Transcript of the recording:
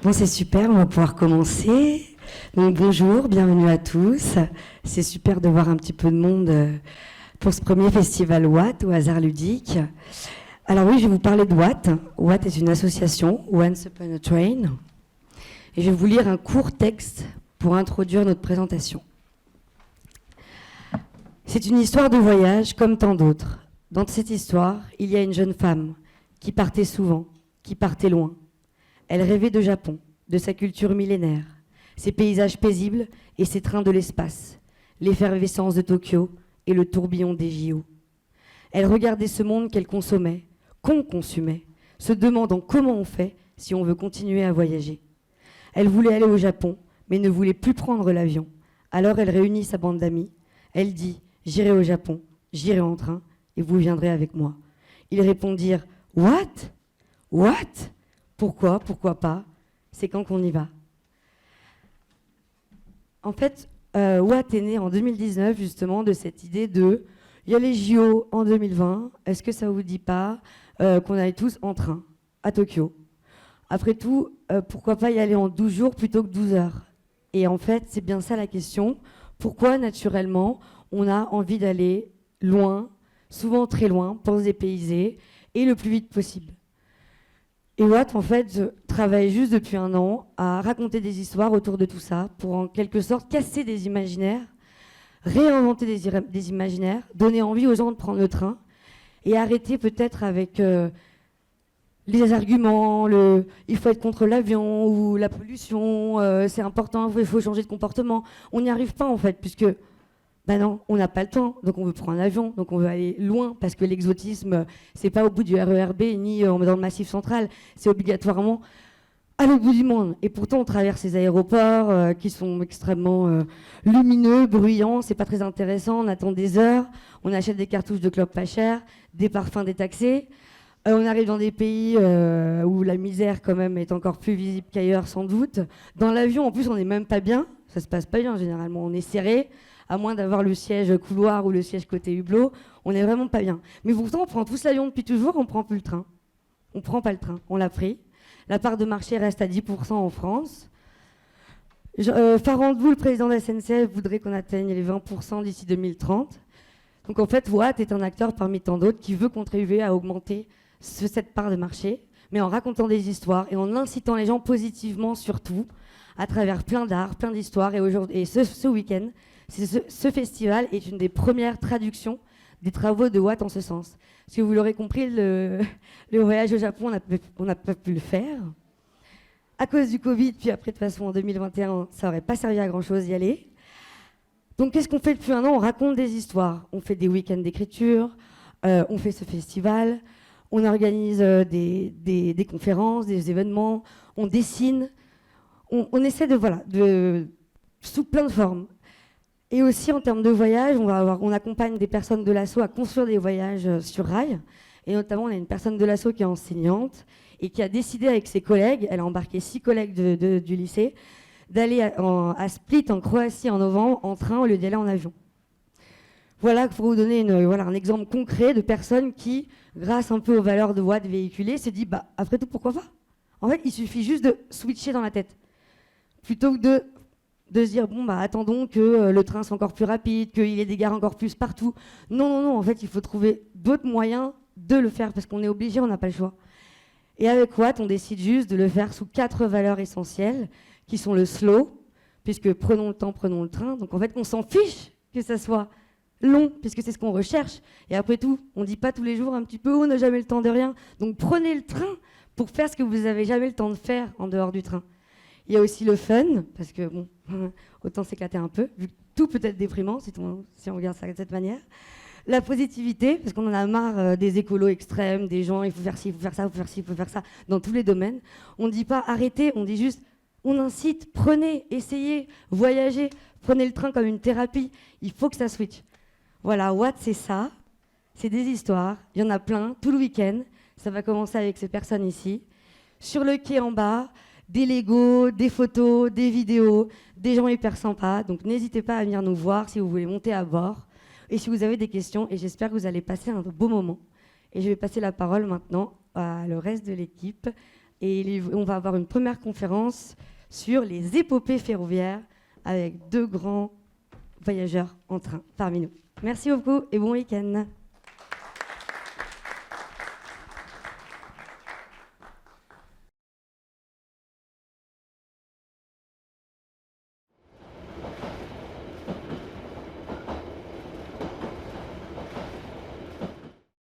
Bon, c'est super, on va pouvoir commencer. Donc, bonjour, bienvenue à tous. C'est super de voir un petit peu de monde pour ce premier festival Watt, au hasard ludique. Alors oui, je vais vous parler de Watt. Watt est une association, Once Upon a Train. Et je vais vous lire un court texte pour introduire notre présentation. C'est une histoire de voyage comme tant d'autres. Dans cette histoire, il y a une jeune femme qui partait souvent, qui partait loin. Elle rêvait de Japon, de sa culture millénaire, ses paysages paisibles et ses trains de l'espace, l'effervescence de Tokyo et le tourbillon des JO. Elle regardait ce monde qu'elle consommait, qu'on consumait, se demandant comment on fait si on veut continuer à voyager. Elle voulait aller au Japon, mais ne voulait plus prendre l'avion. Alors elle réunit sa bande d'amis. Elle dit « J'irai au Japon, j'irai en train, et vous viendrez avec moi. » Ils répondirent « What ? What ? Pourquoi ? Pourquoi pas ? C'est quand qu'on y va ?» En fait, Watt est né en 2019, justement, de cette idée de « il y a les JO en 2020, est-ce que ça vous dit pas qu'on aille tous en train à Tokyo ? Après tout, pourquoi pas y aller en 12 jours plutôt que 12 heures ? Et en fait, c'est bien ça la question. Pourquoi, naturellement, on a envie d'aller loin, souvent très loin, pour se dépayser, et le plus vite possible ? Et Watt, en fait, travaille juste depuis un an à raconter des histoires autour de tout ça, pour en quelque sorte casser des imaginaires, réinventer des imaginaires, donner envie aux gens de prendre le train, et arrêter peut-être avec les arguments, il faut être contre l'avion ou la pollution, c'est important, il faut changer de comportement. On n'y arrive pas en fait, puisque non, on n'a pas le temps, donc on veut prendre un avion, donc on veut aller loin, parce que l'exotisme, c'est pas au bout du RERB ni dans le Massif central, c'est obligatoirement à l'autre bout du monde. Et pourtant, on traverse ces aéroports qui sont extrêmement lumineux, bruyants, c'est pas très intéressant, on attend des heures, on achète des cartouches de clopes pas chères, des parfums détaxés. On arrive dans des pays où la misère quand même est encore plus visible qu'ailleurs sans doute. Dans l'avion, en plus, on n'est même pas bien. Ça se passe pas bien généralement. On est serré, à moins d'avoir le siège couloir ou le siège côté hublot. On n'est vraiment pas bien. Mais pourtant, on prend tous l'avion depuis toujours, on prend plus le train. On prend pas le train, on l'a pris. La part de marché reste à 10% en France. Farandou, le président de la SNCF, voudrait qu'on atteigne les 20% d'ici 2030. Donc en fait, Watt est un acteur parmi tant d'autres qui veut contribuer à augmenter cette part de marché, mais en racontant des histoires et en incitant les gens positivement surtout, à travers plein d'art, plein d'histoires. Et ce week-end, ce festival est une des premières traductions des travaux de Watt en ce sens. Parce que vous l'aurez compris, le voyage au Japon, on n'a pas pu le faire. À cause du Covid, puis après, de toute façon, en 2021, ça n'aurait pas servi à grand-chose d'y aller. Donc, qu'est-ce qu'on fait depuis un an ? On raconte des histoires. On fait des week-ends d'écriture, on fait ce festival, on organise des conférences, des événements, on dessine, on essaie sous plein de formes. Et aussi en termes de voyage, on accompagne des personnes de l'asso à construire des voyages sur rail. Et notamment, on a une personne de l'asso qui est enseignante et qui a décidé avec ses collègues, elle a embarqué 6 collègues du lycée, d'aller à Split en Croatie en novembre en train au lieu d'aller en avion. Voilà, pour vous donner un exemple concret de personnes qui, grâce un peu aux valeurs de Watt véhiculées, se dit après tout, pourquoi pas ? En fait, il suffit juste de switcher dans la tête. Plutôt que de se dire, attendons que le train soit encore plus rapide, qu'il y ait des gares encore plus partout. Non, en fait, il faut trouver d'autres moyens de le faire, parce qu'on est obligé, on n'a pas le choix. Et avec Watt, on décide juste de le faire sous 4 valeurs essentielles, qui sont le slow, puisque prenons le temps, prenons le train. Donc en fait, on s'en fiche que ça soit long, puisque c'est ce qu'on recherche. Et après tout, on ne dit pas tous les jours un petit peu, on n'a jamais le temps de rien. Donc prenez le train pour faire ce que vous n'avez jamais le temps de faire en dehors du train. Il y a aussi le fun, parce que autant s'éclater un peu, vu que tout peut être déprimant si on regarde ça de cette manière. La positivité, parce qu'on en a marre des écolos extrêmes, des gens, il faut faire ci, il faut faire ça, il faut faire ci, il faut faire ça, dans tous les domaines. On ne dit pas arrêtez, on dit juste on incite, prenez, essayez, voyagez, prenez le train comme une thérapie. Il faut que ça switch. Voilà, Watt, c'est ça. C'est des histoires. Il y en a plein, tout le week-end. Ça va commencer avec ces personnes ici. Sur le quai en bas, des Legos, des photos, des vidéos, des gens hyper sympas. Donc n'hésitez pas à venir nous voir si vous voulez monter à bord. Et si vous avez des questions, et j'espère que vous allez passer un beau moment. Et je vais passer la parole maintenant à le reste de l'équipe, Et on va avoir une première conférence sur les épopées ferroviaires avec 2 grands voyageurs en train parmi nous. Merci beaucoup et bon week-end.